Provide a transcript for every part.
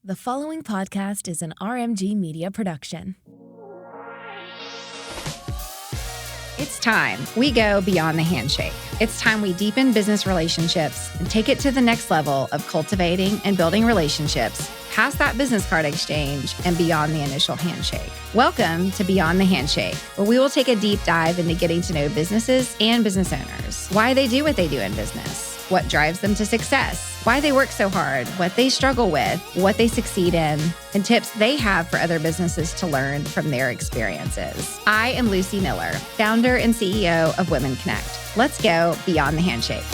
The following podcast is an RMG Media production. It's time we go beyond the handshake. It's time we deepen business relationships and take it to the next level of cultivating and building relationships past that business card exchange and beyond the initial handshake. Welcome to Beyond the Handshake, where we will take a deep dive into getting to know businesses and business owners, why they do what they do in business, what drives them to success, why they work so hard, what they struggle with, what they succeed in, and tips they have for other businesses to learn from their experiences. I am Lucy Miller, founder and CEO of Women Connect. Let's go beyond the handshake.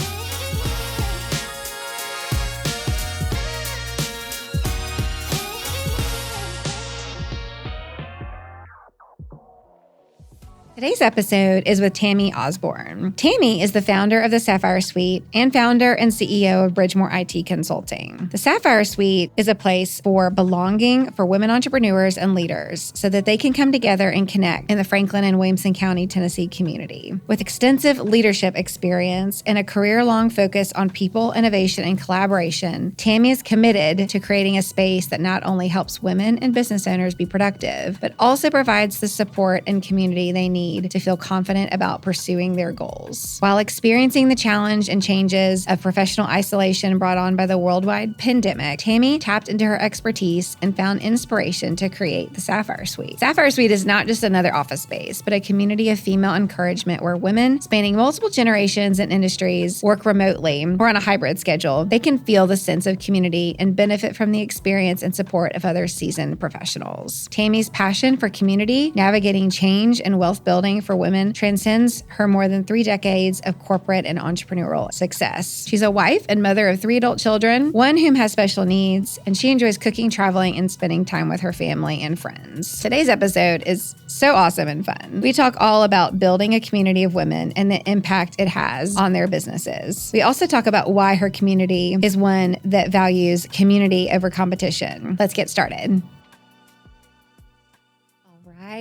Today's episode is with Tammie Osborne. Tammie is the founder of the Sapphire Suite and founder and CEO of Bridgemore IT Consulting. The Sapphire Suite is a place for belonging for women entrepreneurs and leaders so that they can come together and connect in the Franklin and Williamson County, Tennessee community. With extensive leadership experience and a career-long focus on people, innovation, and collaboration, Tammie is committed to creating a space that not only helps women and business owners be productive, but also provides the support and community they need to feel confident about pursuing their goals. While experiencing the challenge and changes of professional isolation brought on by the worldwide pandemic, Tammie tapped into her expertise and found inspiration to create the Sapphire Suite. Sapphire Suite is not just another office space, but a community of female encouragement where women spanning multiple generations and industries work remotely or on a hybrid schedule. They can feel the sense of community and benefit from the experience and support of other seasoned professionals. Tammie's passion for community, navigating change, and wealth building for women transcends her more than 3 decades of corporate and entrepreneurial success. She's a wife and mother of 3 adult children, one whom has special needs, and she enjoys cooking, traveling, and spending time with her family and friends. Today's episode is so awesome and fun. We talk all about building a community of women and the impact it has on their businesses. We also talk about why her community is one that values community over competition. Let's get started.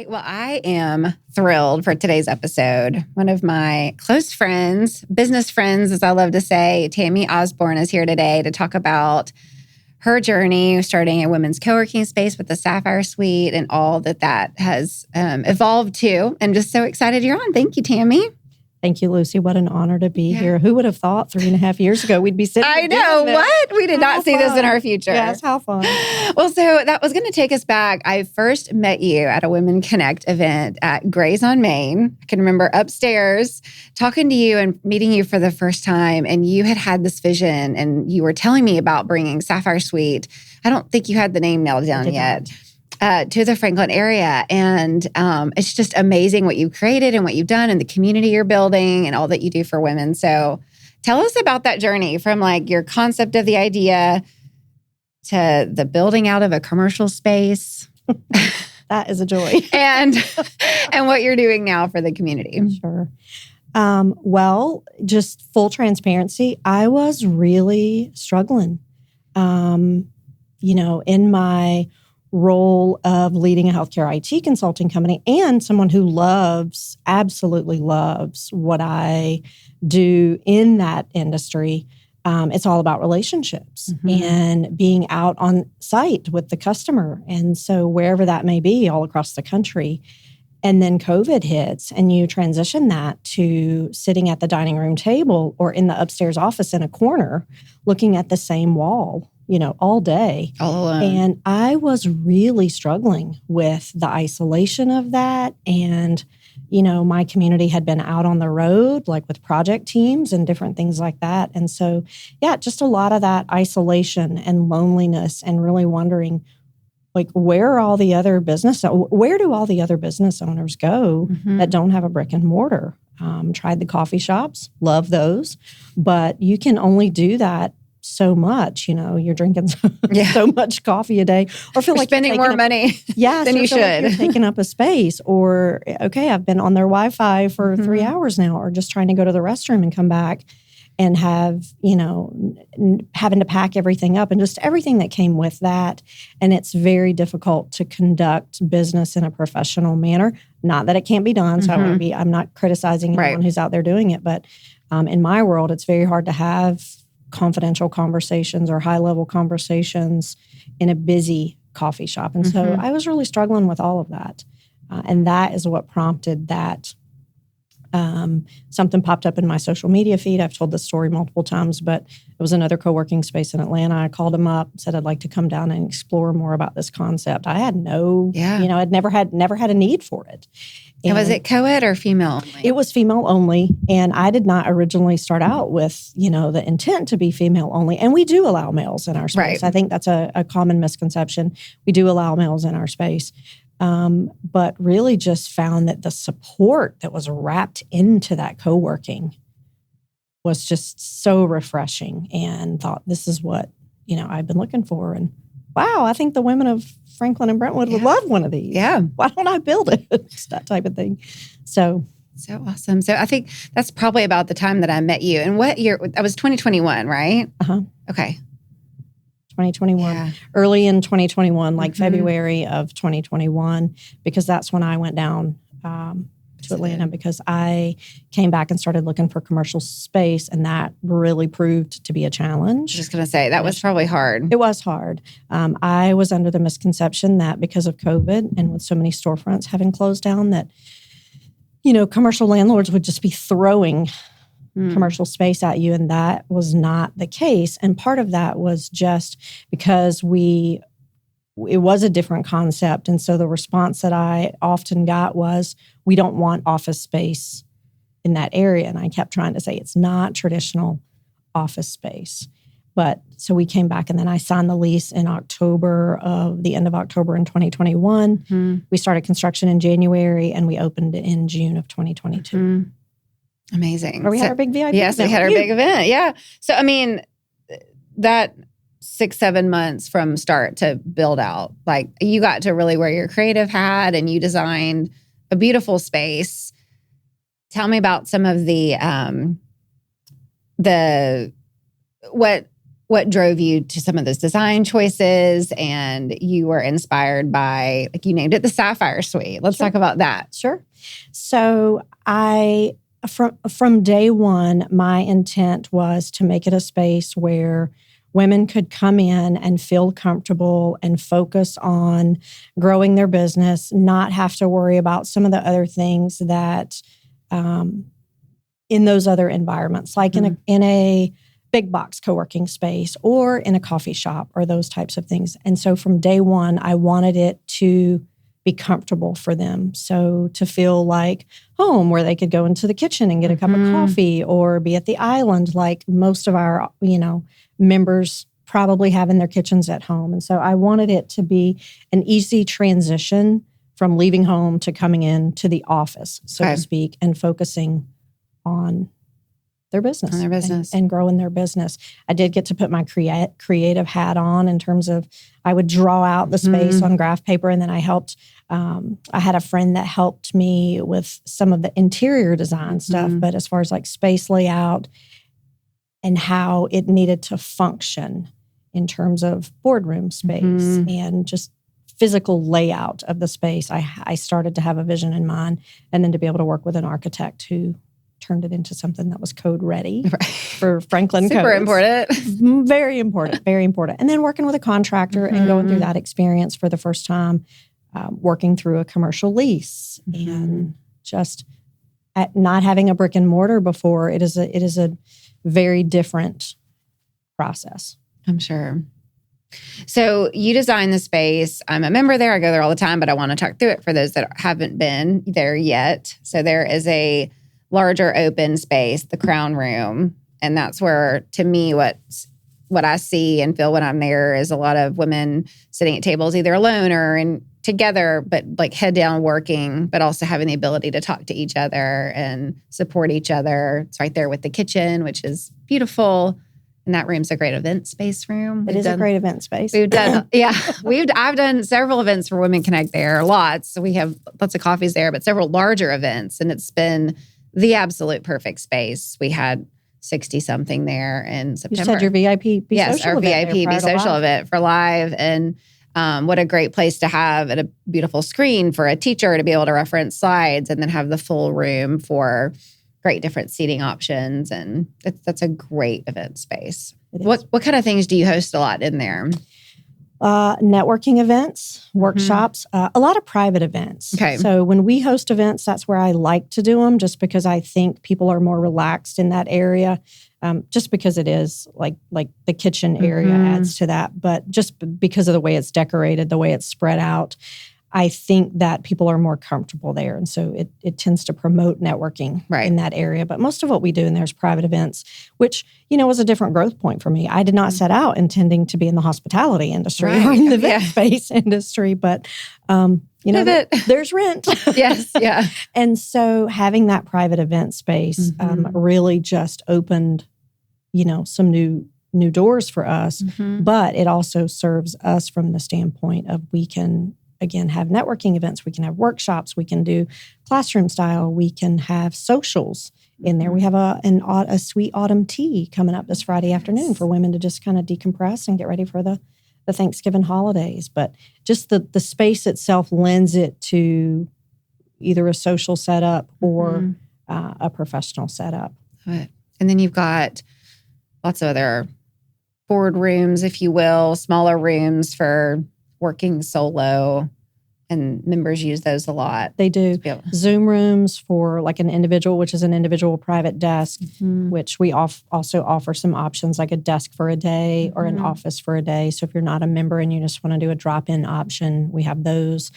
Well, I am thrilled for today's episode. One of my close friends, business friends, as I love to say, Tammie Osborne, is here today to talk about her journey starting a women's co-working space with the Sapphire Suite and all that has evolved to. I'm just so excited you're on. Thank you, Tammie. Thank you, Lucy. What an honor to be here. Who would have thought 3.5 years ago we'd be sitting I know. What? We did not see this in our future. Yes, how fun. Well, so that was going to take us back. I first met you at a Women Connect event at Gray's on Main. I can remember upstairs talking to you and meeting you for the first time. And you had this vision and you were telling me about bringing Sapphire Suite. I don't think you had the name nailed down yet. To the Franklin area. And it's just amazing what you created and what you've done and the community you're building and all that you do for women. So tell us about that journey from like your concept of the idea to the building out of a commercial space. That is a joy. and what you're doing now for the community. Sure. Well, just full transparency, I was really struggling, in my role of leading a healthcare IT consulting company and someone who absolutely loves what I do in that industry. It's all about relationships and being out on site with the customer. And so wherever that may be all across the country. And then COVID hits and you transition that to sitting at the dining room table or in the upstairs office in a corner, looking at the same wall, all day. All alone. And I was really struggling with the isolation of that. And, my community had been out on the road, like with project teams and different things like that. And so, just a lot of that isolation and loneliness and really wondering, like, where do all the other business owners go that don't have a brick and mortar? Tried the coffee shops, love those, but you can only do that so much, you're drinking so much coffee a day, or feel you're like spending more money than you should. Like you're taking up a space, or I've been on their Wi-Fi for 3 hours now, or just trying to go to the restroom and come back and have, having to pack everything up and just everything that came with that. And it's very difficult to conduct business in a professional manner. Not that it can't be done. So I'm not criticizing anyone who's out there doing it, but in my world, it's very hard to have confidential conversations or high level conversations in a busy coffee shop. And so I was really struggling with all of that. And that is what prompted that. Something popped up in my social media feed. I've told this story multiple times, but it was another co-working space in Atlanta. I called him up, said I'd like to come down and explore more about this concept. I had I'd never had a need for it. And was it co-ed or female only? It was female only. And I did not originally start out with, the intent to be female only. And we do allow males in our space. Right. I think that's a common misconception. We do allow males in our space. But really just found that the support that was wrapped into that co-working was just so refreshing, and thought this is what, I've been looking for. And wow, I think the women of Franklin and Brentwood would love one of these. Yeah. Why don't I build it? Just that type of thing. So awesome. So I think that's probably about the time that I met you. And what year? That was 2021, right? Uh-huh. Okay. 2021, early in 2021, like February of 2021, because that's when I went down to Atlanta, because I came back and started looking for commercial space, and that really proved to be a challenge. I was just going to say, that was probably hard. It was hard. I was under the misconception that because of COVID and with so many storefronts having closed down that, commercial landlords would just be throwing commercial space at you, and that was not the case. And part of that was just because it was a different concept. And so the response that I often got was, we don't want office space in that area. And I kept trying to say, it's not traditional office space. But so we came back, and then I signed the lease in the end of October in 2021. We started construction in January, and we opened in June of 2022. Amazing. Or we had our big VIP Yes, event. we had our big event. Yeah. So, I mean, that 6-7 months from start to build out, like, you got to really wear your creative hat, and you designed a beautiful space. Tell me about some of what drove you to some of those design choices, and you were inspired by, like, you named it the Sapphire Suite. Let's talk about that. Sure. So from day one, my intent was to make it a space where women could come in and feel comfortable and focus on growing their business, not have to worry about some of the other things that in those other environments, like in a big box co-working space or in a coffee shop or those types of things. And so from day one, I wanted it to be comfortable for them. So to feel like home, where they could go into the kitchen and get a cup of coffee, or be at the island like most of our, members probably have in their kitchens at home. And so I wanted it to be an easy transition from leaving home to coming in to the office, so to speak, and focusing on their business. And growing their business. I did get to put my creative hat on, in terms of I would draw out the space on graph paper, and then I had a friend that helped me with some of the interior design stuff, but as far as like space layout and how it needed to function in terms of boardroom space and just physical layout of the space, I started to have a vision in mind, and then to be able to work with an architect who turned it into something that was code ready for Franklin Super codes. important. Very important, very important. And then working with a contractor and going through that experience for the first time, working through a commercial lease and just not having a brick and mortar before. It is a very different process. I'm sure. So you designed the space. I'm a member there. I go there all the time, but I want to talk through it for those that haven't been there yet. So there is a larger open space, the crown room. And that's where, to me, what I see and feel when I'm there is a lot of women sitting at tables, either alone or together, but like head down working, but also having the ability to talk to each other and support each other. It's right there with the kitchen, which is beautiful. And that room's a great event space room. It is a great event space. We've done, I've done several events for Women Connect there, lots. So we have lots of coffees there, but several larger events. And it's been the absolute perfect space. We had 60-something there in September. You said your VIP Be Yes, Social our event VIP Be Social event for live. And what a great place to have, at a beautiful screen for a teacher to be able to reference slides, and then have the full room for great different seating options. And that's a great event space. It is. What kind of things do you host a lot in there? Networking events, workshops, a lot of private events. Okay. So when we host events, that's where I like to do them, just because I think people are more relaxed in that area. Just because it is like the kitchen area adds to that, but just because of the way it's decorated, the way it's spread out, I think that people are more comfortable there. And so it tends to promote networking in that area. But most of what we do in there is private events, which, was a different growth point for me. I did not set out intending to be in the hospitality industry or in the event space industry, but, there's rent. Yes, yeah. And so having that private event space really just opened, some new doors for us. But it also serves us from the standpoint of we can, again, have networking events. We can have workshops. We can do classroom style. We can have socials in there. We have a sweet autumn tea coming up this Friday afternoon for women to just kind of decompress and get ready for the Thanksgiving holidays. But just the space itself lends it to either a social setup or a professional setup. And then you've got lots of other board rooms, if you will, smaller rooms for working solo, and members use those a lot. They do. Zoom rooms for like an individual, which is an individual private desk, which we also offer some options like a desk for a day or an office for a day. So if you're not a member and you just want to do a drop-in option, we have those.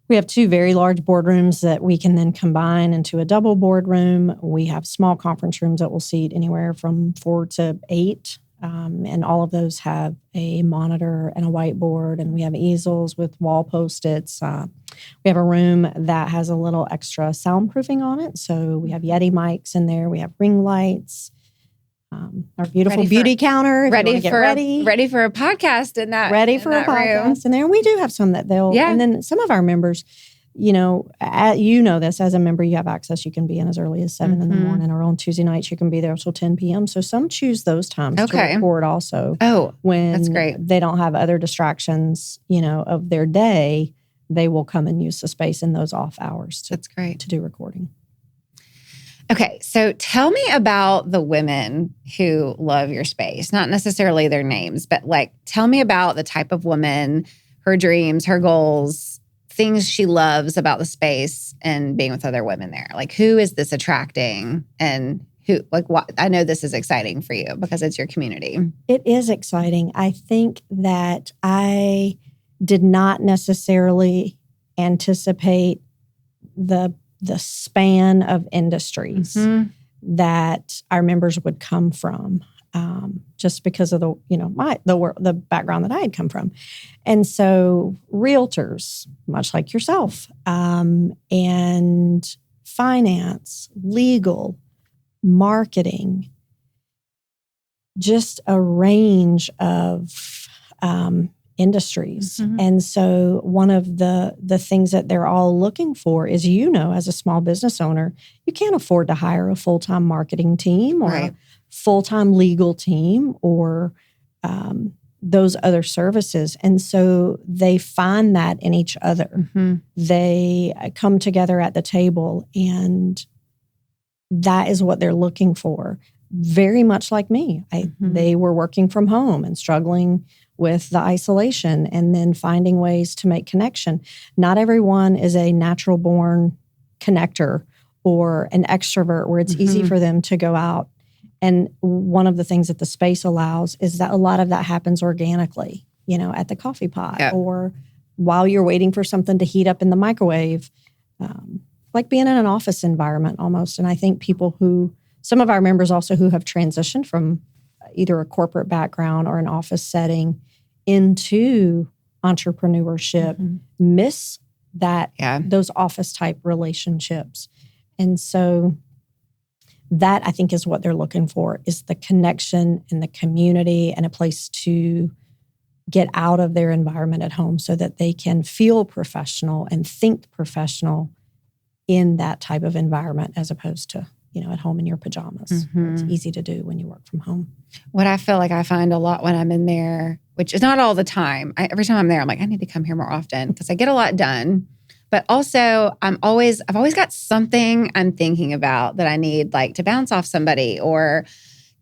We have 2 very large boardrooms that we can then combine into a double boardroom. We have small conference rooms that will seat anywhere from 4 to 8. And all of those have a monitor and a whiteboard, and we have easels with wall Post-its. We have a room that has a little extra soundproofing on it. So we have Yeti mics in there. We have ring lights. Our beautiful beauty counter. Ready for a podcast in that. Ready for a podcast in there. And we do have some that they'll. Yeah. And then some of our members, this as a member, you have access. You can be in as early as 7 in the morning, or on Tuesday nights you can be there till 10 p.m. So some choose those times to record also. Oh, when that's great. They don't have other distractions, of their day, they will come and use the space in those off hours. That's great. To do recording. Okay, so tell me about the women who love your space. Not necessarily their names, but tell me about the type of woman, her dreams, her goals, things she loves about the space and being with other women there. Who is this attracting, and who, what? I know this is exciting for you because it's your community. It is exciting. I think that I did not necessarily anticipate the span of industries that our members would come from, just because of the background that I had come from. And so realtors, much like yourself, and finance, legal, marketing, just a range of industries. And so one of the things that they're all looking for is, as a small business owner, you can't afford to hire a full-time marketing team or a full-time legal team or those other services. And so they find that in each other. They come together at the table, and that is what they're looking for. Very much like me. They were working from home and struggling with the isolation, and then finding ways to make connection. Not everyone is a natural born connector or an extrovert where it's easy for them to go out. And one of the things that the space allows is that a lot of that happens organically, at the coffee pot or while you're waiting for something to heat up in the microwave, like being in an office environment almost. And I think some of our members also who have transitioned from either a corporate background or an office setting into entrepreneurship miss those office type relationships. And so that, I think, is what they're looking for, is the connection and the community and a place to get out of their environment at home so that they can feel professional and think professional in that type of environment, as opposed to at home in your pajamas. It's easy to do when you work from home. What I feel like I find a lot when I'm in there, which is not all the time. Every time I'm there, I'm like, I need to come here more often because I get a lot done. But also, I've always got something I'm thinking about that I need to bounce off somebody or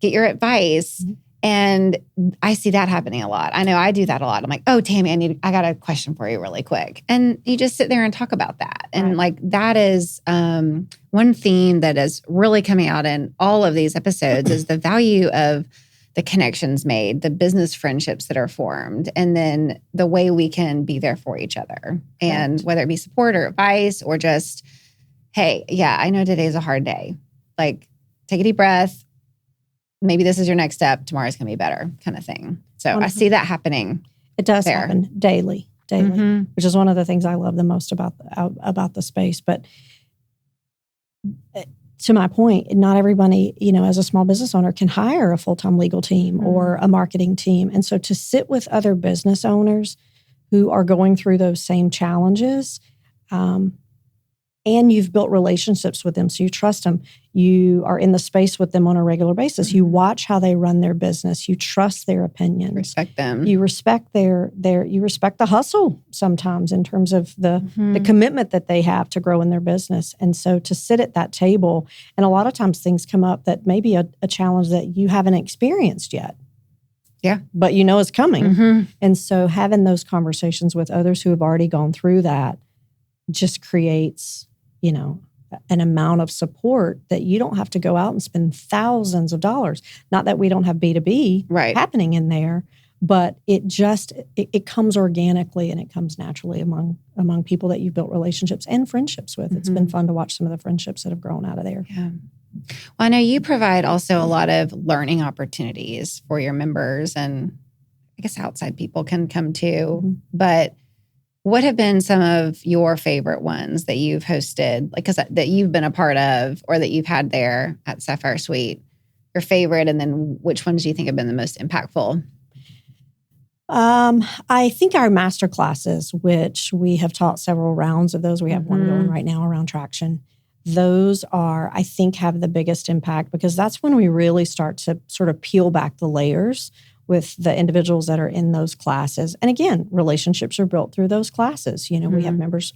get your advice. And I see that happening a lot. I know I do that a lot. I'm like, oh, Tammie, I got a question for you really quick. And you just sit there and talk about that. And like, that is one theme that is really coming out in all of these episodes is the value of the connections made, the business friendships that are formed, and then the way we can be there for each other. And whether it be support or advice or just, hey, yeah, I know today's a hard day. Like, take a deep breath. Maybe this is your next step. Tomorrow's going to be better, kind of thing. So I see that happening. It does happen daily, which is one of the things I love the most about the space. But to my point, not everybody, as a small business owner can hire a full-time legal team or a marketing team. And so to sit with other business owners who are going through those same challenges, and you've built relationships with them, so you trust them. You are in the space with them on a regular basis. You watch how they run their business. You trust their opinions. Respect them. You respect you respect the hustle sometimes in terms of the commitment that they have to grow in their business. And so to sit at that table, and a lot of times things come up that may be a challenge that you haven't experienced yet. Yeah. But it's coming. And so having those conversations with others who have already gone through that just creates an amount of support that you don't have to go out and spend thousands of dollars. Not that we don't have B2B happening in there, but it comes organically and it comes naturally among people that you've built relationships and friendships with. It's been fun to watch some of the friendships that have grown out of there. Yeah. Well, I know you provide also a lot of learning opportunities for your members, and I guess outside people can come too. But what have been some of your favorite ones that you've hosted, that you've been a part of or that you've had there at Sapphire Suite? Your favorite, and then which ones do you think have been the most impactful? I think our master classes, which we have taught several rounds of those. We have one going right now around traction. Those I think, have the biggest impact because that's when we really start to sort of peel back the layers with the individuals that are in those classes. And again, relationships are built through those classes. We have members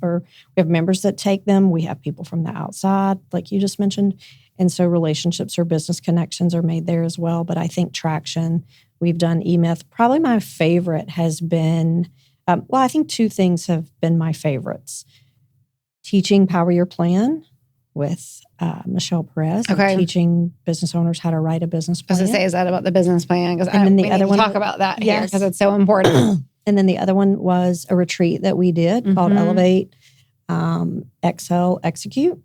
that take them. We have people from the outside, like you just mentioned. And so relationships or business connections are made there as well. But I think traction, we've done eMyth. Probably my favorite has been, I think two things have been my favorites. Teaching Power Your Plan with Michelle Perez, teaching business owners how to write a business plan. I was going to say, is that about the business plan? Because the other one, talk about that here because it's so important. And then the other one was a retreat that we did called Elevate, Excel, Execute.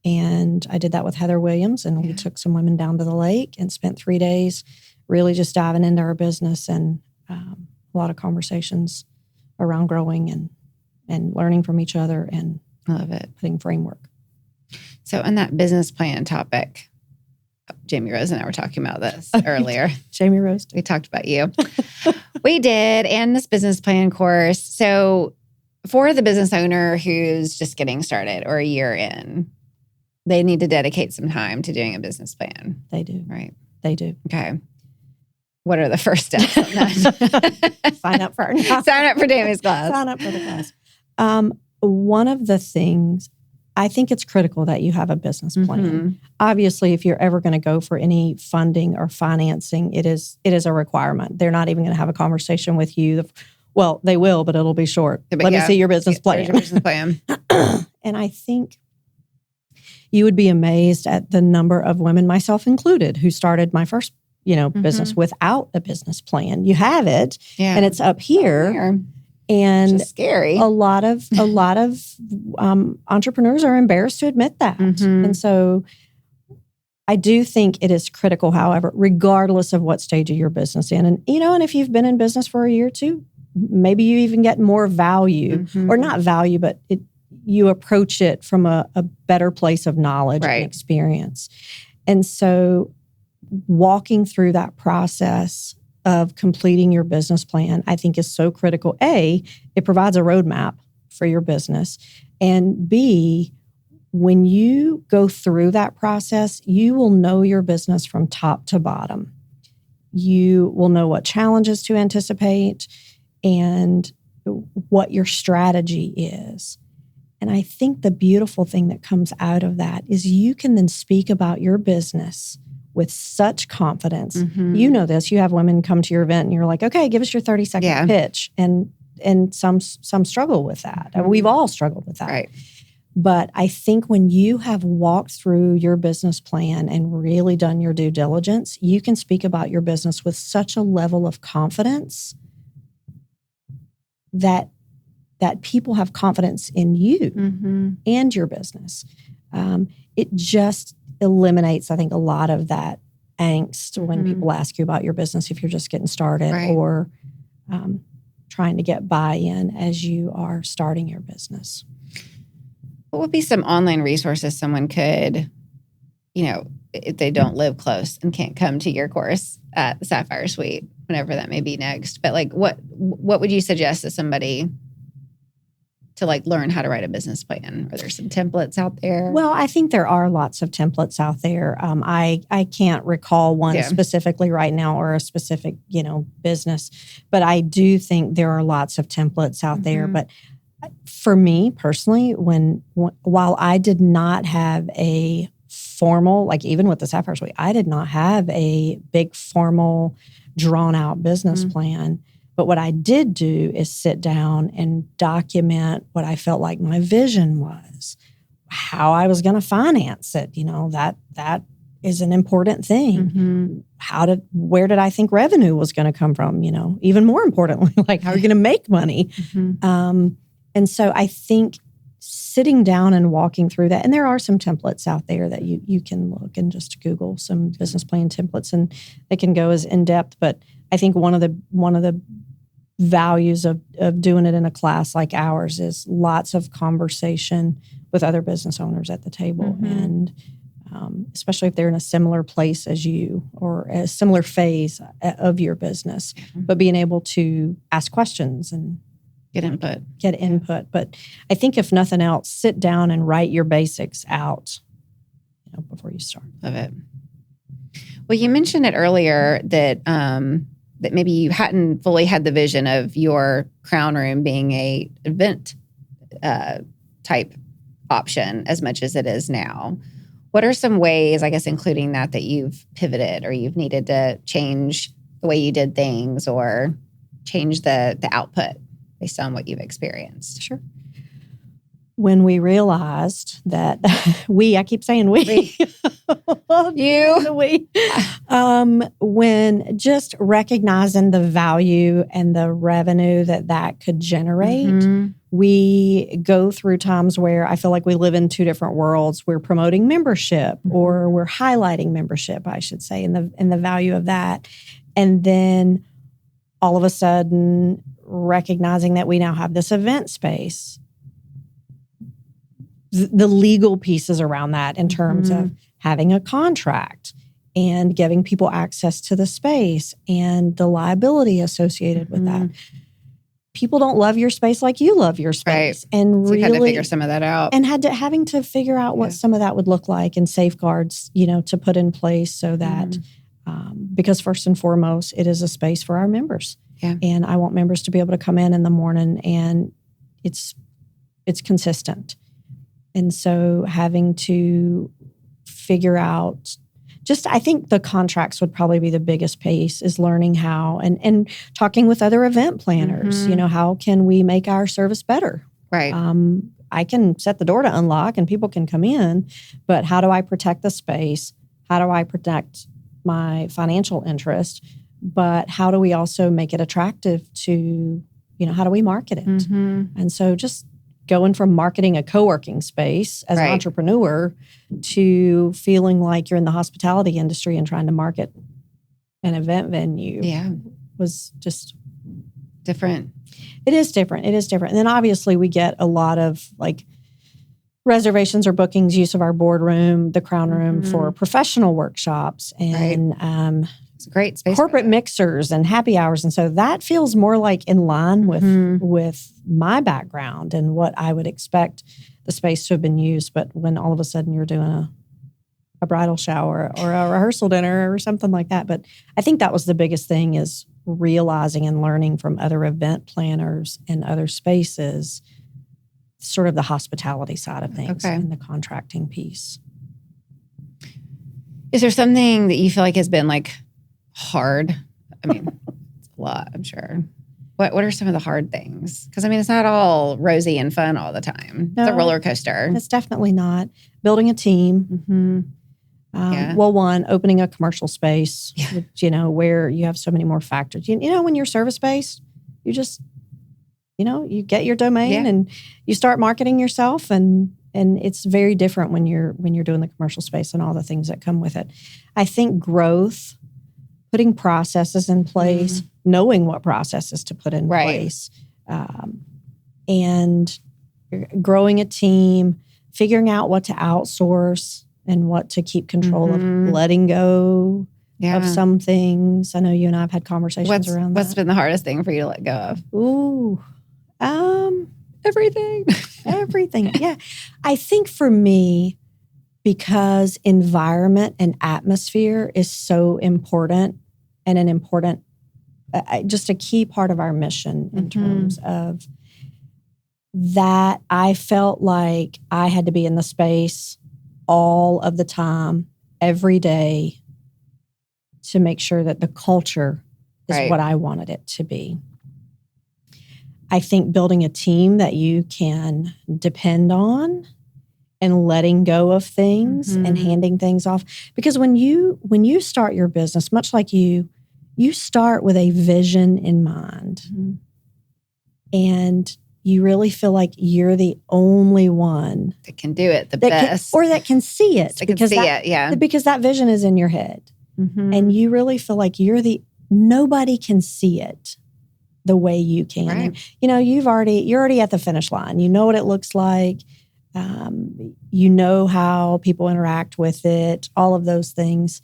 And I did that with Heather Williams, and we took some women down to the lake and spent 3 days really just diving into our business and a lot of conversations around growing and learning from each other and I love it. Putting framework. So on that business plan topic, Jamie Rose and I were talking about this earlier. Jamie Rose. We talked about you. We did, and this business plan course. So for the business owner who's just getting started or a year in, they need to dedicate some time to doing a business plan. They do. Right. They do. Okay. What are the first steps on that? Sign up for Tammie's class. Sign up for the class. One of the things, I think it's critical that you have a business plan. Obviously, if you're ever going to go for any funding or financing, it is a requirement. They're not even going to have a conversation with you. Well, they will, but it'll be short. Let me see your business plan. Your business plan. And I think you would be amazed at the number of women, myself included, who started my first, business without a business plan. You have it, and it's up here. And scary. A lot of entrepreneurs are embarrassed to admit that. And so I do think it is critical, however, regardless of what stage of your business in. And, and if you've been in business for a year or two, maybe you even get more value or not value, but you approach it from a better place of knowledge and experience. And so walking through that process of completing your business plan, I think is so critical. A, it provides a roadmap for your business. And B, when you go through that process, you will know your business from top to bottom. You will know what challenges to anticipate and what your strategy is. And I think the beautiful thing that comes out of that is you can then speak about your business with such confidence. Mm-hmm. You know this. You have women come to your event and you're like, okay, give us your 30-second pitch. And some struggle with that. Mm-hmm. We've all struggled with that. Right. But I think when you have walked through your business plan and really done your due diligence, you can speak about your business with such a level of confidence that people have confidence in you and your business. It just eliminates, I think, a lot of that angst when people ask you about your business if you're just getting started or trying to get buy-in as you are starting your business. What would be some online resources someone could, if they don't live close and can't come to your course at the Sapphire Suite, whenever that may be next? But like, what would you suggest to somebody to like learn how to write a business plan? Are there some templates out there? Well, I think there are lots of templates out there. I can't recall one specifically right now or a specific, business, but I do think there are lots of templates out there. But for me personally, while I did not have a formal, like even with the Sapphire Suite, I did not have a big formal drawn out business plan. But what I did do is sit down and document what I felt like my vision was, how I was going to finance it. That is an important thing. Where did I think revenue was going to come from? Even more importantly, like how are you going to make money? And so I think sitting down and walking through that, and there are some templates out there that you can look and just Google some business plan templates, and they can go as in depth. But I think one of the values of doing it in a class like ours is lots of conversation with other business owners at the table, and especially if they're in a similar place as you or a similar phase of your business, but being able to ask questions and get input. But I think if nothing else, sit down and write your basics out, before you start. Love it. Well, you mentioned it earlier that that maybe you hadn't fully had the vision of your crown room being a event type option as much as it is now. What are some ways, I guess, including that you've pivoted or you've needed to change the way you did things or change the output based on what you've experienced? Sure. When we realized that I keep saying we. When just recognizing the value and the revenue that could generate, we go through times where I feel like we live in two different worlds. We're promoting membership or we're highlighting membership, I should say, and the value of that. And then all of a sudden, recognizing that we now have this event space, the legal pieces around that in terms of having a contract and giving people access to the space and the liability associated with that. People don't love your space like you love your space. Right. And so really you had to figure some of that out. And having to figure out what some of that would look like and safeguards, to put in place so that, because first and foremost, it is a space for our members. Yeah. And I want members to be able to come in the morning and it's consistent. And so having to figure out, I think the contracts would probably be the biggest piece, is learning how and talking with other event planners, how can we make our service better? Right. I can set the door to unlock and people can come in, but how do I protect the space? How do I protect my financial interest? But how do we also make it attractive to, how do we market it? And so just going from marketing a co-working space as an entrepreneur to feeling like you're in the hospitality industry and trying to market an event venue was just different. It is different. And then obviously we get a lot of like reservations or bookings, use of our boardroom, the crown room for professional workshops and it's a great space. Corporate mixers and happy hours. And so that feels more like in line with my background and what I would expect the space to have been used. But when all of a sudden you're doing a bridal shower or a rehearsal dinner or something like that. But I think that was the biggest thing, is realizing and learning from other event planners and other spaces, sort of the hospitality side of things and the contracting piece. Is there something that you feel like has been like hard? I mean, it's a lot, I'm sure. What are some of the hard things? Because I mean, it's not all rosy and fun all the time. No, it's a roller coaster. It's definitely not. Building a team. Mm-hmm. Well, one, opening a commercial space, which, where you have so many more factors. When you're service-based, you just, you get your domain and you start marketing yourself, and it's very different when you're doing the commercial space and all the things that come with it. I think growth, putting processes in place, knowing what processes to put in place, and growing a team, figuring out what to outsource and what to keep control of, letting go of some things. I know you and I have had conversations around that. What's been the hardest thing for you to let go of? Ooh, everything. Everything. Yeah. I think for me, because environment and atmosphere is so important and an important, just a key part of our mission in terms of that, I felt like I had to be in the space all of the time, every day, to make sure that the culture is what I wanted it to be. I think building a team that you can depend on and letting go of things and handing things off. Because when you start your business, much like you start with a vision in mind. And you really feel like you're the only one that can do it the best. Or that can see it. Because that vision is in your head. And you really feel like nobody can see it the way you can. Right. And, you're already at the finish line. You know what it looks like. You know how people interact with it, all of those things.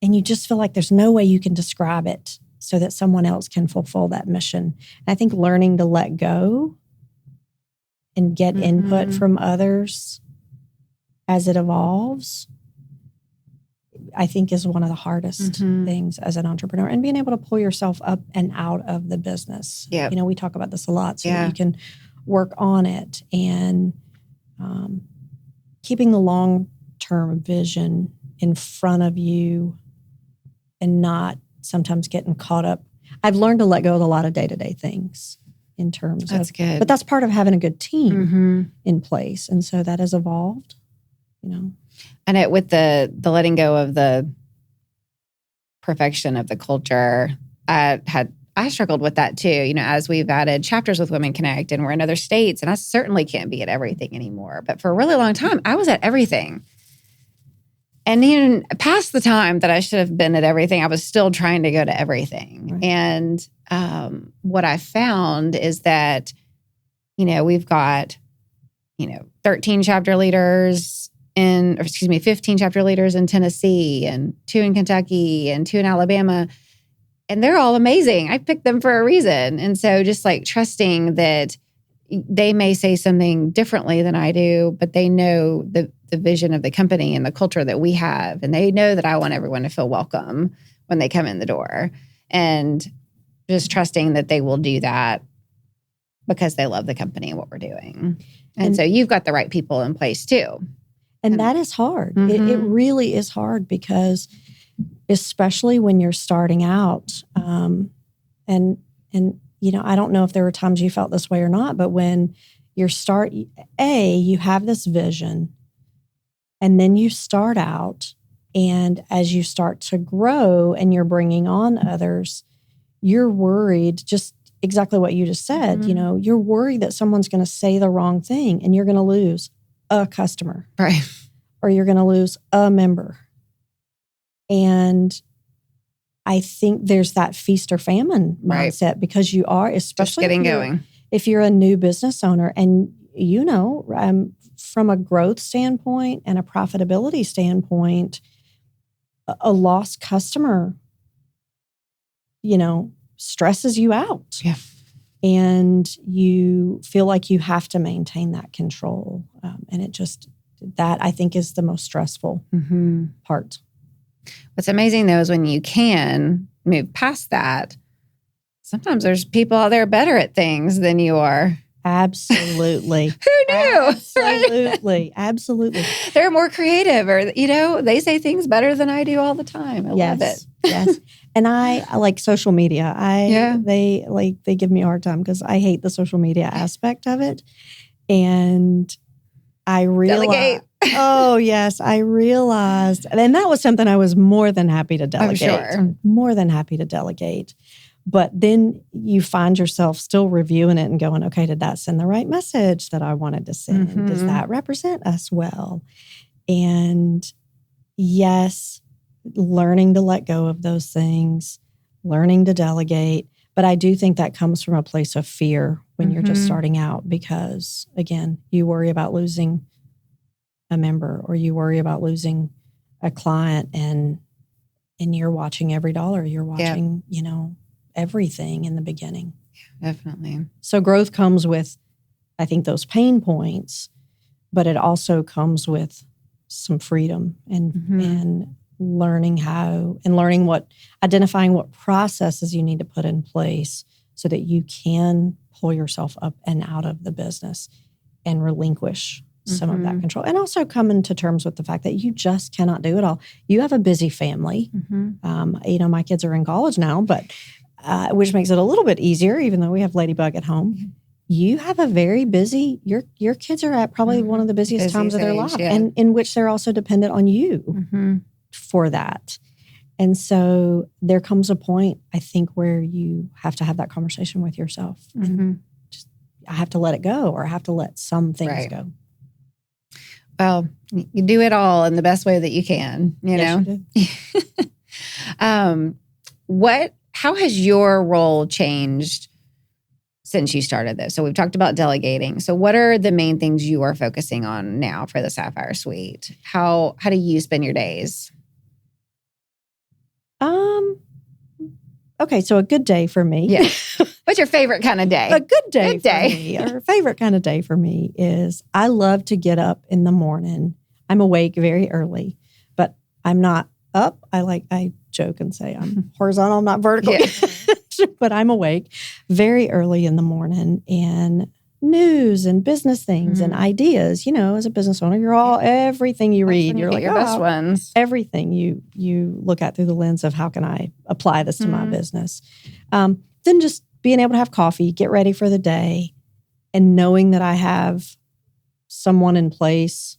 And you just feel like there's no way you can describe it so that someone else can fulfill that mission. And I think learning to let go and get input from others as it evolves, I think is one of the hardest things as an entrepreneur, and being able to pull yourself up and out of the business. Yeah. We talk about this a lot so that you can work on it, and keeping the long-term vision in front of you and not sometimes getting caught up. I've learned to let go of a lot of day-to-day things in terms That's good. But that's part of having a good team in place. And so that has evolved, And with the letting go of the perfection of the culture, I struggled with that too. As we've added chapters with Women Connect and we're in other states, and I certainly can't be at everything anymore. But for a really long time, I was at everything. And even past the time that I should have been at everything, I was still trying to go to everything. Right. And what I found is that, we've got, 13 chapter leaders 15 chapter leaders in Tennessee and 2 in Kentucky and 2 in Alabama. And they're all amazing. I picked them for a reason. And so just like trusting that they may say something differently than I do, but they know the vision of the company and the culture that we have. And they know that I want everyone to feel welcome when they come in the door. And just trusting that they will do that because they love the company and what we're doing. And so you've got the right people in place too. And that is hard. It really is hard, because especially when you're starting out, and I don't know if there were times you felt this way or not, but when you have this vision, and then you start out, and as you start to grow and you're bringing on others, you're worried, just exactly what you just said, you're worried that someone's going to say the wrong thing and you're going to lose a customer. Right. Or you're going to lose a member. And I think there's that feast or famine mindset, because you are, especially if you're a new business owner, and from a growth standpoint and a profitability standpoint, a lost customer, stresses you out. Yeah. And you feel like you have to maintain that control. And that I think is the most stressful part. What's amazing though is when you can move past that, sometimes there's people out there better at things than you are. Absolutely. Who knew? Absolutely. Absolutely. They're more creative, or, they say things better than I do all the time. I love it. Yes. And I like social media. They give me a hard time because I hate the social media aspect of it. And I realized, Delegate. Oh yes, I realized, and that was something I was more than happy to delegate. I'm sure. More than happy to delegate. But then you find yourself still reviewing it and going, okay, did that send the right message that I wanted to send? Mm-hmm. Does that represent us well? And yes, learning to let go of those things, learning to delegate. But I do think that comes from a place of fear when you're just starting out because, again, you worry about losing a member or you worry about losing a client and you're watching every dollar. You're watching, everything in the beginning. Definitely. So growth comes with, I think, those pain points, but it also comes with some freedom and identifying what processes you need to put in place so that you can pull yourself up and out of the business and relinquish some of that control. And also coming to terms with the fact that you just cannot do it all. You have a busy family. My kids are in college now, but which makes it a little bit easier, even though we have Ladybug at home. You have a very busy, your kids are at probably one of the busiest times of their life, and in which they're also dependent on you for that. And so there comes a point, I think, where you have to have that conversation with yourself. And I have to let it go, or I have to let some things go. Well, you do it all in the best way that you can, Yes, you do. How has your role changed since you started this? So we've talked about delegating. So what are the main things you are focusing on now for the Sapphire Suite? How do you spend your days? Okay, so a good day for me. Yeah. What's your favorite kind of day? A good day for me, or a favorite kind of day for me is I love to get up in the morning. I'm awake very early, but I'm not up. I joke and say I'm horizontal, I'm not vertical, but I'm awake very early in the morning, and news and business things and ideas. As a business owner, you're everything you read. You're like, your best ones. Everything you look at through the lens of how can I apply this to my business. Then just being able to have coffee, get ready for the day, and knowing that I have someone in place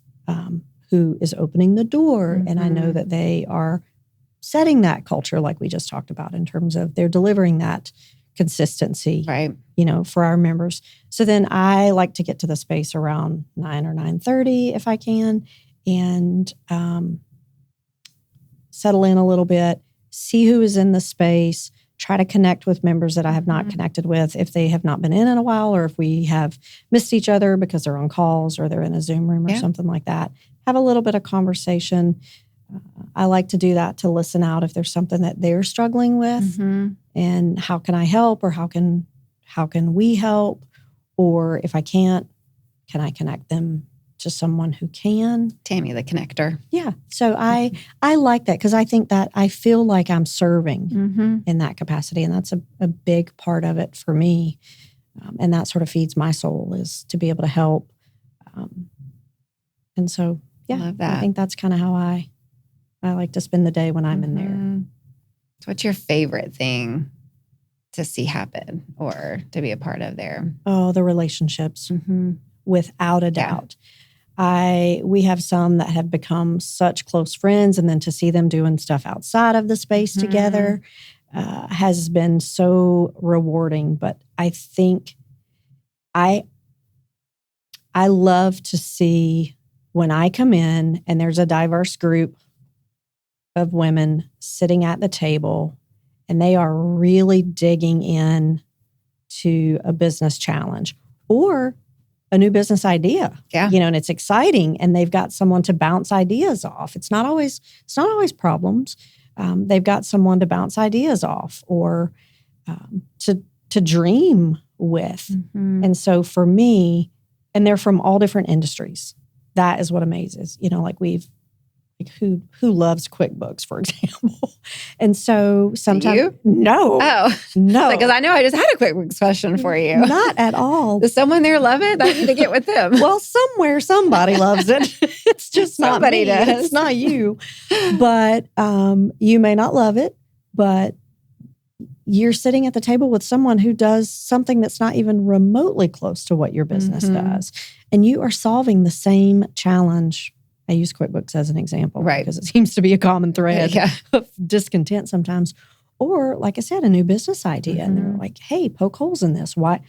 who is opening the door, and I know that they are setting that culture like we just talked about in terms of they're delivering that consistency, right? For our members. So then I like to get to the space around 9 or 9:30 if I can, and settle in a little bit, see who is in the space, try to connect with members that I have not connected with if they have not been in a while, or if we have missed each other because they're on calls or they're in a Zoom room or something like that. Have a little bit of conversation. I like to do that to listen out if there's something that they're struggling with, and how can I help, or how can we help, or if I can't, can I connect them to someone who can? Tammie, the connector. Yeah. So I like that because I think that I feel like I'm serving in that capacity, and that's a big part of it for me, and that sort of feeds my soul, is to be able to help. And so, I love that. I think that's kind of how I like to spend the day when I'm in there. So what's your favorite thing to see happen or to be a part of there? Oh, the relationships, without a doubt. We have some that have become such close friends, and then to see them doing stuff outside of the space together has been so rewarding. But I think I love to see when I come in and there's a diverse group of women sitting at the table, and they are really digging in to a business challenge or a new business idea. Yeah. And it's exciting, and they've got someone to bounce ideas off. It's not always problems. They've got someone to bounce ideas off, or to dream with. And so for me, and they're from all different industries. That is what amazes. Like who loves QuickBooks, for example? And so sometimes Do you? No. Oh, no. Because I know I just had a QuickBooks question for you. Not at all. Does someone there love it? I need to get with them. Well, somewhere somebody loves it. It's just not Somebody me. does. It's not you. But you may not love it, but you're sitting at the table with someone who does something that's not even remotely close to what your business does. And you are solving the same challenge. I use QuickBooks as an example, Right? Because it seems to be a common thread of discontent sometimes. Or, like I said, a new business idea. And they're like, hey, poke holes in this. Why,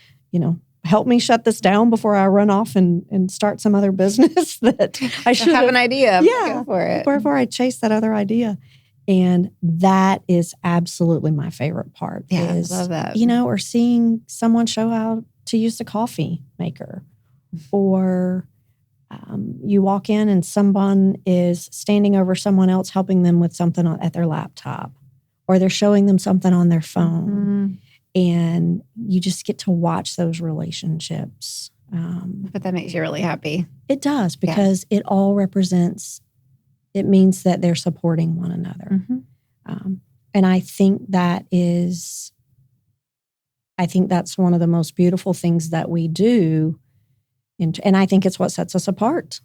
help me shut this down before I run off and start some other business that I should have an idea. Yeah, go for it. Before I chase that other idea. And that is absolutely my favorite part. Yeah, I love that. Or seeing someone show how to use the coffee maker. Or you walk in and someone is standing over someone else helping them with something at their laptop. Or they're showing them something on their phone. And you just get to watch those relationships. But that makes you really happy. It does, because it all represents, it means that they're supporting one another. And I think that's one of the most beautiful things that we do. And I think it's what sets us apart.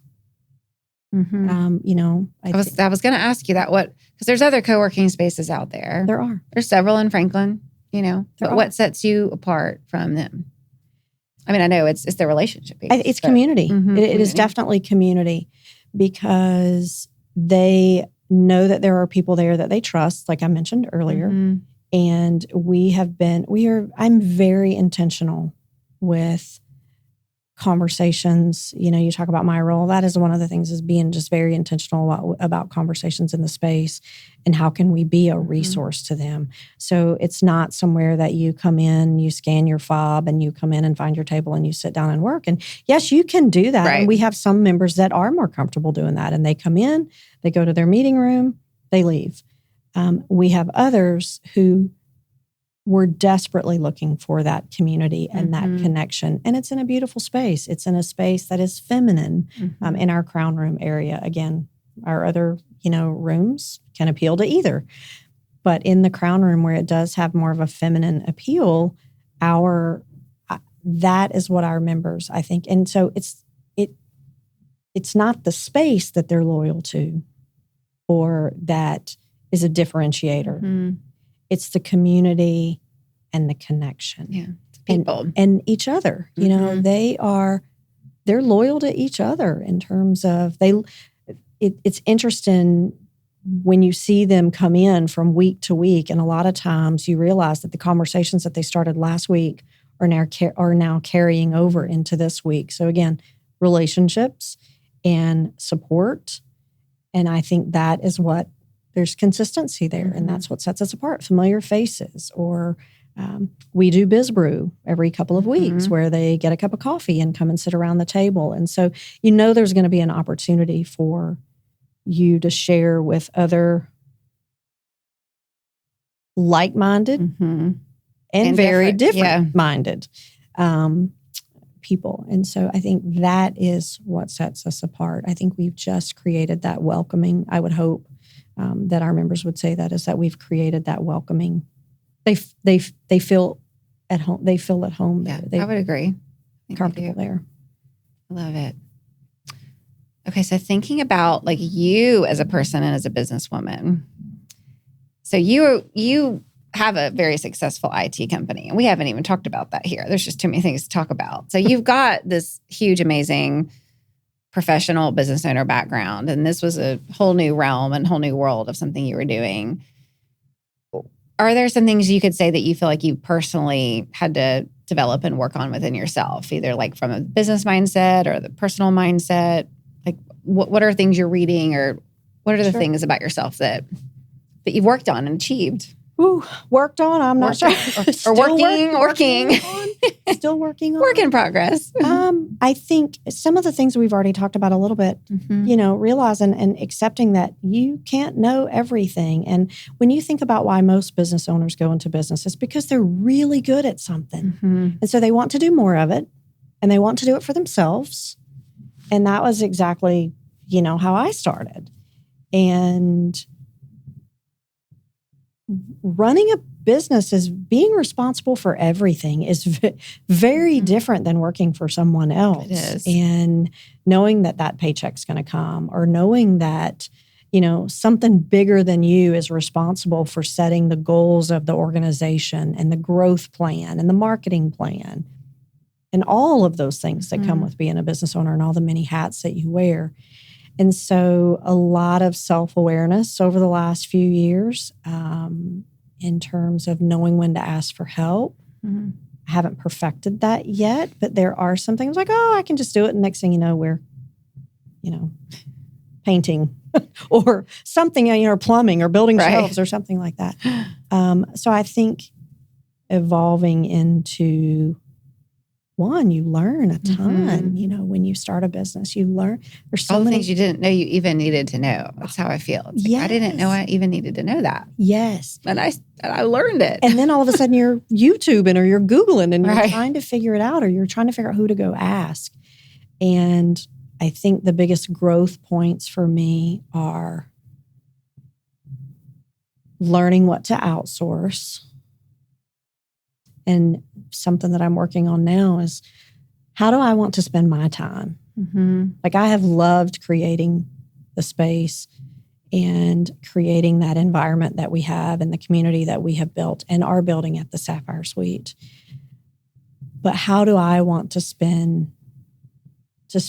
I was going to ask you that, because there's other co-working spaces out there. There are. There's several in Franklin, but what sets you apart from them? I mean, I know it's the relationship piece. It's community. It is definitely community, because they know that there are people there that they trust, like I mentioned earlier. And I'm very intentional with conversations. You talk about my role. That is one of the things, is being just very intentional about conversations in the space and how can we be a resource to them. So it's not somewhere that you come in, you scan your fob and you come in and find your table and you sit down and work. And yes, you can do that. Right. And we have some members that are more comfortable doing that. And they come in, they go to their meeting room, they leave. We have others who we're desperately looking for that community and that connection. And it's in a beautiful space. It's in a space that is feminine in our crown room area. Again, our other, rooms can appeal to either. But in the crown room, where it does have more of a feminine appeal, that is what our members, I think. And so it's not the space that they're loyal to or that is a differentiator. It's the community and the connection. Yeah, people. And each other. They're loyal to each other in terms of it's interesting when you see them come in from week to week, and a lot of times you realize that the conversations that they started last week are now carrying over into this week. So again, relationships and support. And I think that is what there's consistency there, and that's what sets us apart. Familiar faces, or we do Biz Brew every couple of weeks where they get a cup of coffee and come and sit around the table. And so there's going to be an opportunity for you to share with other like-minded and very different-minded people. And so I think that is what sets us apart. I think we've just created that welcoming, I would hope, that our members would say that, is that we've created that welcoming. They feel at home. They feel at home there. I would agree. Comfortable there. I love it. Okay, so thinking about like you as a person and as a businesswoman. So you have a very successful IT company, and we haven't even talked about that here. There's just too many things to talk about. So you've got this huge, amazing professional business owner background, and this was a whole new realm and whole new world of something you were doing. Are there some things you could say that you feel like you personally had to develop and work on within yourself, either like from a business mindset or the personal mindset? Like what are things you're reading, or what are the things about yourself that you've worked on and achieved? Ooh, worked on, I'm not sure. Or working. Still working on. Work in progress. I think some of the things we've already talked about a little bit, realizing and accepting that you can't know everything. And when you think about why most business owners go into business, it's because they're really good at something. And so they want to do more of it, and they want to do it for themselves. And that was exactly, how I started. And running a business is being responsible for everything is very different than working for someone else. It is. And knowing that that paycheck's going to come, or knowing that, something bigger than you is responsible for setting the goals of the organization and the growth plan and the marketing plan and all of those things that come with being a business owner and all the many hats that you wear. And so a lot of self-awareness over the last few years in terms of knowing when to ask for help. I haven't perfected that yet, but there are some things like, I can just do it. And next thing you know, we're, painting or something, or plumbing or building shelves or something like that. So I think evolving into one, you learn a ton, when you start a business, you learn. There's so all the many things you didn't know you even needed to know. That's how I feel. It's like, I didn't know I even needed to know that. Yes. And I learned it. And then all of a sudden you're YouTubing or you're Googling and you're trying to figure it out, or you're trying to figure out who to go ask. And I think the biggest growth points for me are learning what to outsource. And something that I'm working on now is, how do I want to spend my time? Like, I have loved creating the space and creating that environment that we have and the community that we have built and are building at the Sapphire Suite. But how do I want to spend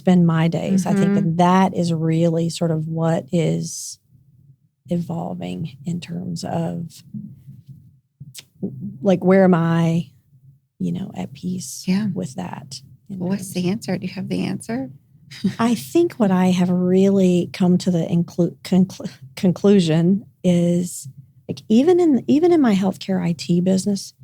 my days? I think that is really sort of what is evolving in terms of, like, where am I, at peace with that? What's the answer? Do you have the answer? I think what I have really come to the conclusion is, like, even in my healthcare IT business,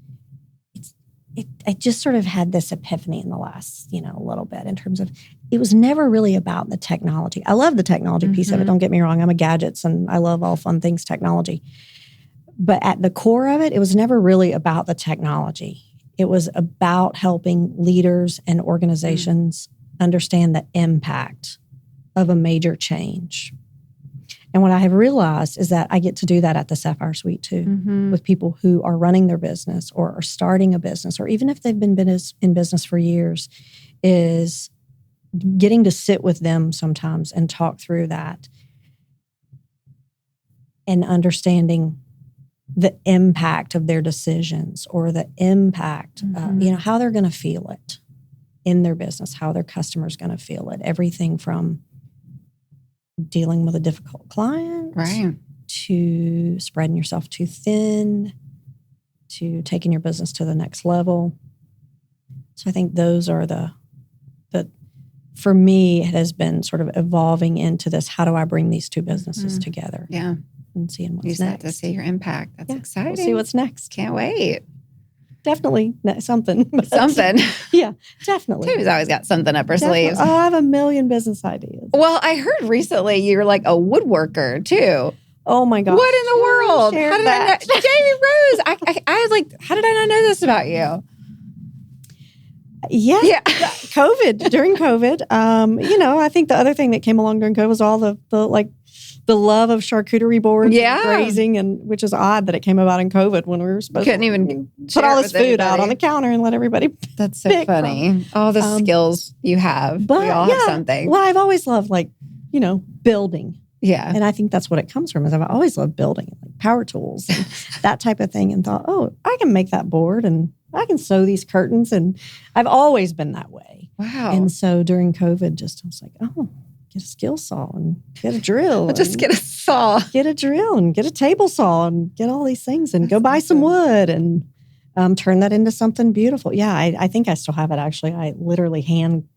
I just sort of had this epiphany in the last, little bit, in terms of, it was never really about the technology. I love the technology piece of it. Don't get me wrong. I'm a gadgets and I love all fun things technology. But at the core of it, it was never really about the technology. It was about helping leaders and organizations understand the impact of a major change. And what I have realized is that I get to do that at the Sapphire Suite too, with people who are running their business or are starting a business, or even if they've been in business for years, is getting to sit with them sometimes and talk through that and understanding the impact of their decisions, or the impact, how they're going to feel it in their business, how their customers going to feel it. Everything from dealing with a difficult client, to spreading yourself too thin, to taking your business to the next level. So I think those are the for me, it has been sort of evolving into this, how do I bring these two businesses together? Yeah. And seeing what's Use next. that to see your impact. That's exciting. We'll see what's next. Can't wait. Definitely something. Something. Yeah, definitely. Tammie's always got something up her sleeves. Oh, I have a million business ideas. Well, I heard recently you're like a woodworker too. Oh my gosh. What in the world? How did I know? Jamie Rose, I was like, how did I not know this about you? Yeah. During COVID, I think the other thing that came along during COVID was all the love of charcuterie boards and grazing, and which is odd that it came about in COVID when we were supposed Couldn't to even put all this food out on the counter and let everybody. That's so funny. All the skills you have. But we all have something. Well, I've always loved building. Yeah. And I think that's what it comes from, is I've always loved building, like power tools and that type of thing, and thought, I can make that board and I can sew these curtains. And I've always been that way. Wow. And so during COVID, I was like, get a skill saw and get a drill. Just get a saw. Get a drill and get a table saw and get all these things and go buy some wood and turn that into something beautiful. Yeah, I think I still have it, actually. I literally hand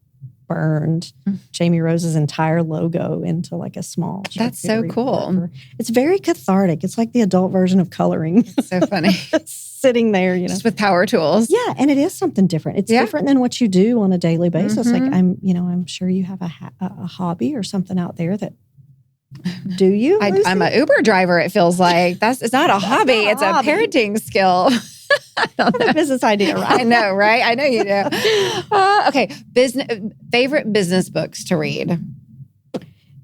burned Jamie Rose's entire logo into like a small. That's so cool. It's very cathartic. It's like the adult version of coloring. So funny. Sitting there, just with power tools. Yeah, and it is something different. It's different than what you do on a daily basis. Like I'm sure you have a hobby or something out there that. Do you? I'm an Uber driver. It feels like it's not a hobby. It's a parenting skill. I don't know. A business idea, right? I know, right? I know you do. Okay, favorite business books to read.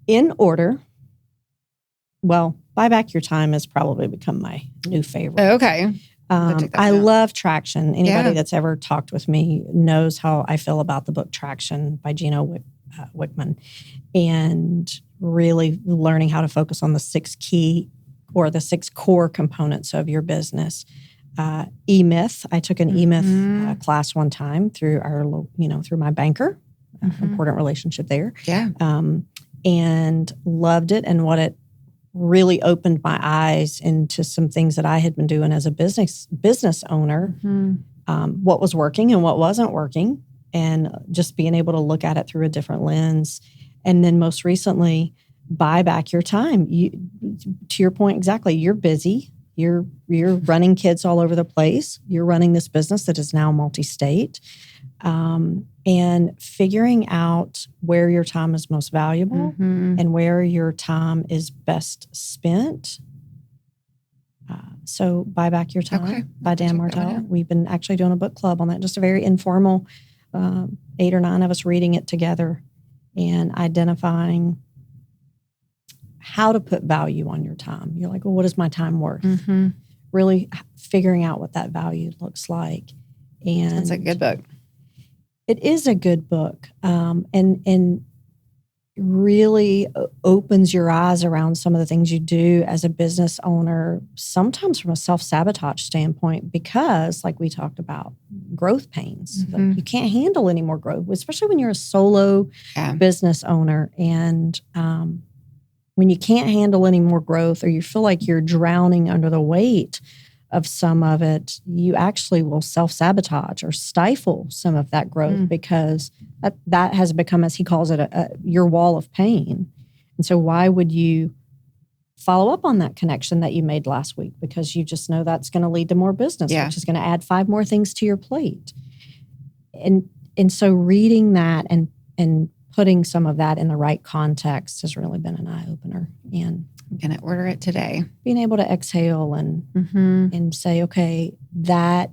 In order. well, buy back your time has probably become my new favorite. Okay. I love Traction. Anybody Yeah. that's ever talked with me knows how I feel about the book Traction by Gino Wickman, and really learning how to focus on the 6 core components of your business. E-Myth. I took an E-Myth class one time through through my banker. Important relationship there. Yeah. And loved it, and what it really opened my eyes into some things that I had been doing as a business owner, what was working and what wasn't working, and just being able to look at it through a different lens. And then most recently, buy back your time. To your point, exactly, you're busy. You're running kids all over the place. You're running this business that is now multi-state. And figuring out where your time is most valuable and where your time is best spent. So Buy Back Your Time by Dan Martell. We've been actually doing a book club on that, just a very informal, 8 or 9 of us reading it together and identifying how to put value on your time. You're like, well, what is my time worth? Really figuring out what that value looks like. And that's a good book. It is a good book, and really opens your eyes around some of the things you do as a business owner, sometimes from a self-sabotage standpoint, because like we talked about, growth pains. Like you can't handle any more growth, especially when you're a solo business owner. And when you can't handle any more growth, or you feel like you're drowning under the weight of some of it, you actually will self-sabotage or stifle some of that growth because that has become, as he calls it, your wall of pain. And so why would you follow up on that connection that you made last week? Because you just know that's going to lead to more business, which is going to add 5 more things to your plate. And so reading that and putting some of that in the right context has really been an eye-opener. And I'm going to order it today. Being able to exhale and say, okay, that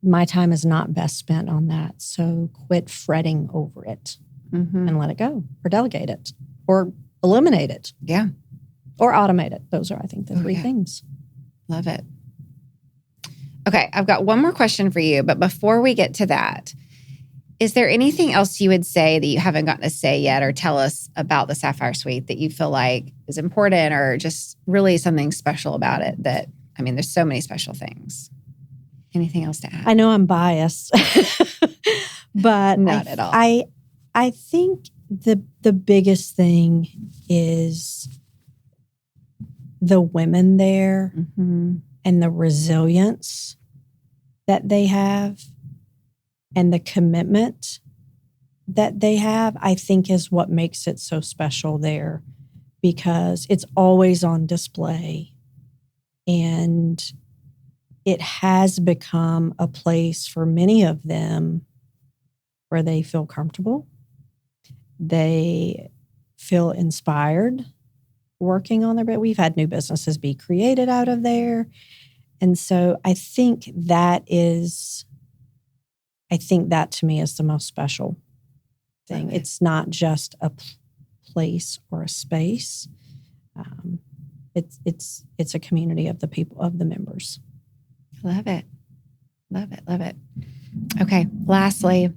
my time is not best spent on that. So quit fretting over it and let it go, or delegate it, or eliminate it. Yeah. Or automate it. Those are, I think, the 3 things. Love it. Okay. I've got one more question for you, but before we get to that, is there anything else you would say that you haven't gotten to say yet, or tell us about the Sapphire Suite that you feel like is important, or just really something special about it? That, I mean, there's so many special things. Anything else to add? I know I'm biased, but not at all. I think the biggest thing is the women there and the resilience that they have. And the commitment that they have, I think, is what makes it so special there, because it's always on display. And it has become a place for many of them where they feel comfortable. They feel inspired working on their bit. We've had new businesses be created out of there. And so I think that to me is the most special thing. Okay. It's not just a place or a space. It's a community of the people, of the members. Love it. Love it. Love it. Okay. Lastly,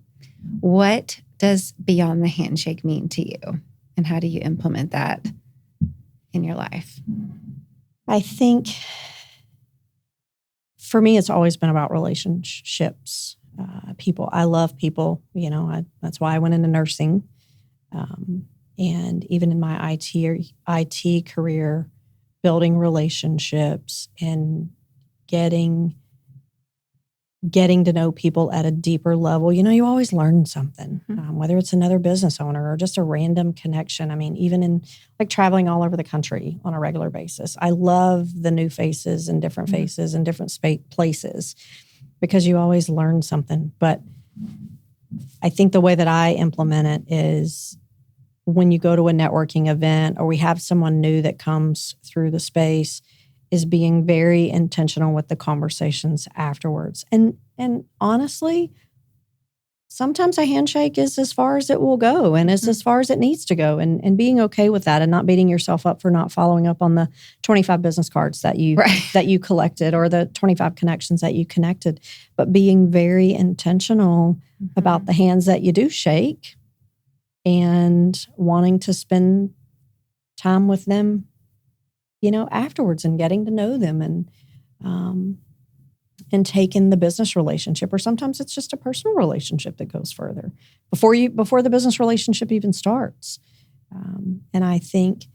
what does Beyond the Handshake mean to you, and how do you implement that in your life? I think for me, it's always been about relationships. People. I love people. That's why I went into nursing. And even in my IT career, building relationships and getting to know people at a deeper level. You always learn something, whether it's another business owner or just a random connection. I mean, even in like traveling all over the country on a regular basis, I love the new faces and different faces and different places, because you always learn something. But I think the way that I implement it is when you go to a networking event or we have someone new that comes through the space, is being very intentional with the conversations afterwards. And honestly, sometimes a handshake is as far as it will go and is as far as it needs to go, and being okay with that and not beating yourself up for not following up on the 25 business cards that you that you collected or the 25 connections that you connected, but being very intentional about the hands that you do shake and wanting to spend time with them, afterwards and getting to know them and taking the business relationship, or sometimes it's just a personal relationship that goes further before the business relationship even starts. And I think,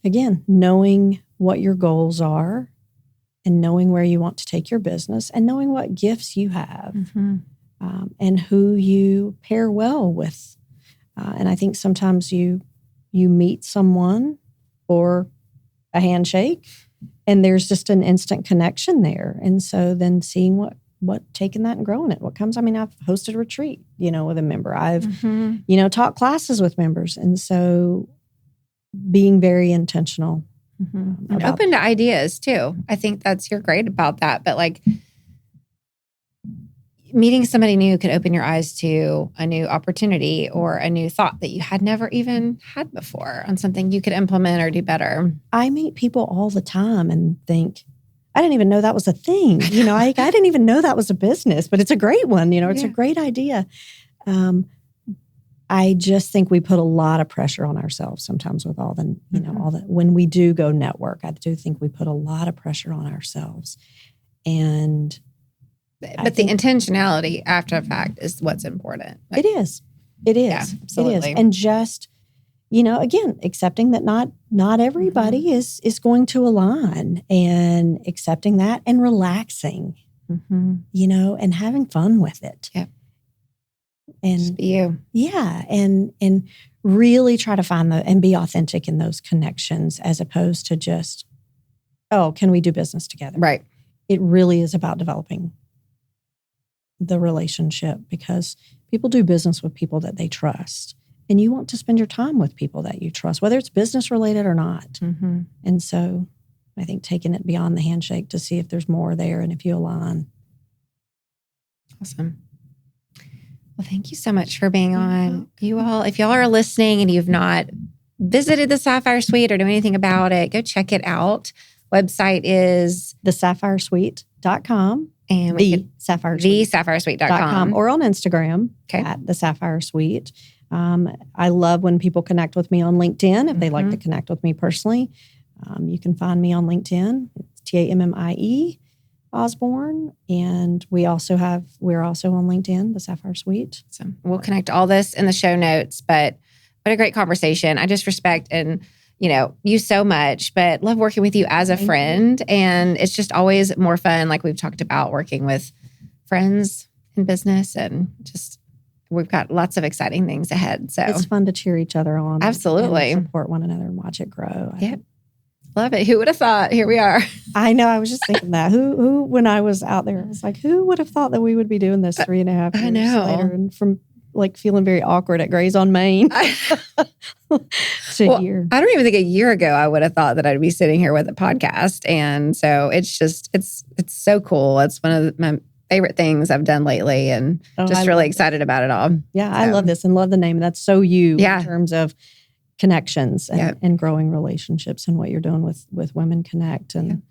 again, knowing what your goals are and knowing where you want to take your business and knowing what gifts you have and who you pair well with. And I think sometimes you meet someone or a handshake and there's just an instant connection there. And so then seeing what taking that and growing it, what comes. I mean, I've hosted a retreat, with a member. I've, taught classes with members. And so being very intentional. And open to ideas too. I think you're great about that. But like meeting somebody new could open your eyes to a new opportunity or a new thought that you had never even had before on something you could implement or do better. I meet people all the time and think, I didn't even know that was a thing. I didn't even know that was a business, but it's a great one. It's a great idea. I just think we put a lot of pressure on ourselves sometimes with all the, when we do go network, I do think we put a lot of pressure on ourselves. But the intentionality after the fact is what's important. It is. Yeah, absolutely. It is. And just, again, accepting that not everybody is going to align, and accepting that and relaxing, and having fun with it. Yep. And just be you. Yeah. And really try to find and be authentic in those connections as opposed to just, can we do business together? Right. It really is about developing the relationship, because people do business with people that they trust, and you want to spend your time with people that you trust, whether it's business related or not. And so I think taking it beyond the handshake to see if there's more there and if you align. Awesome. Well, thank you so much for being on. You all, if y'all are listening and you've not visited the Sapphire Suite or know anything about it, go check it out. Website is thesapphire.com. And thesapphire.com or on Instagram at the Sapphire Suite. I love when people connect with me on LinkedIn. If they like to connect with me personally, you can find me on LinkedIn. It's Tammie Osborne. And we're also on LinkedIn, the Sapphire Suite. So we'll connect all this in the show notes. But what a great conversation. I just respect and you so much, but love working with you as a friend. And it's just always more fun, like we've talked about, working with friends in business, and just we've got lots of exciting things ahead. So it's fun to cheer each other on. Absolutely. And support one another and watch it grow. Yep. Love it. Who would have thought? Here we are. I know. I was just thinking that. Who, when I was out there, I was like, who would have thought that we would be doing this 3.5 years later? And from feeling very awkward at Gray's on Main here. I don't even think a year ago I would have thought that I'd be sitting here with a podcast. And so it's so cool. It's one of my favorite things I've done lately, and just really excited about it all. Yeah, I love this and love the name. That's so you in terms of connections and growing relationships and what you're doing with Women Connect. And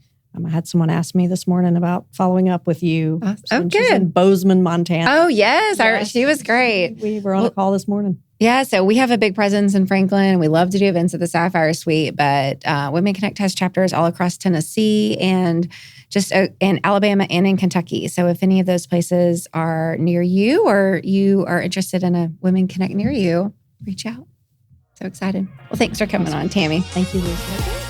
I had someone ask me this morning about following up with you. Good. She's in Bozeman, Montana. Oh, yes. She was great. We were on a call this morning. Yeah, so we have a big presence in Franklin. We love to do events at the Sapphire Suite, but Women Connect has chapters all across Tennessee and just in Alabama and in Kentucky. So if any of those places are near you, or you are interested in a Women Connect near you, reach out. So excited. Well, thanks for coming on, Tammie. Thank you, Lisa.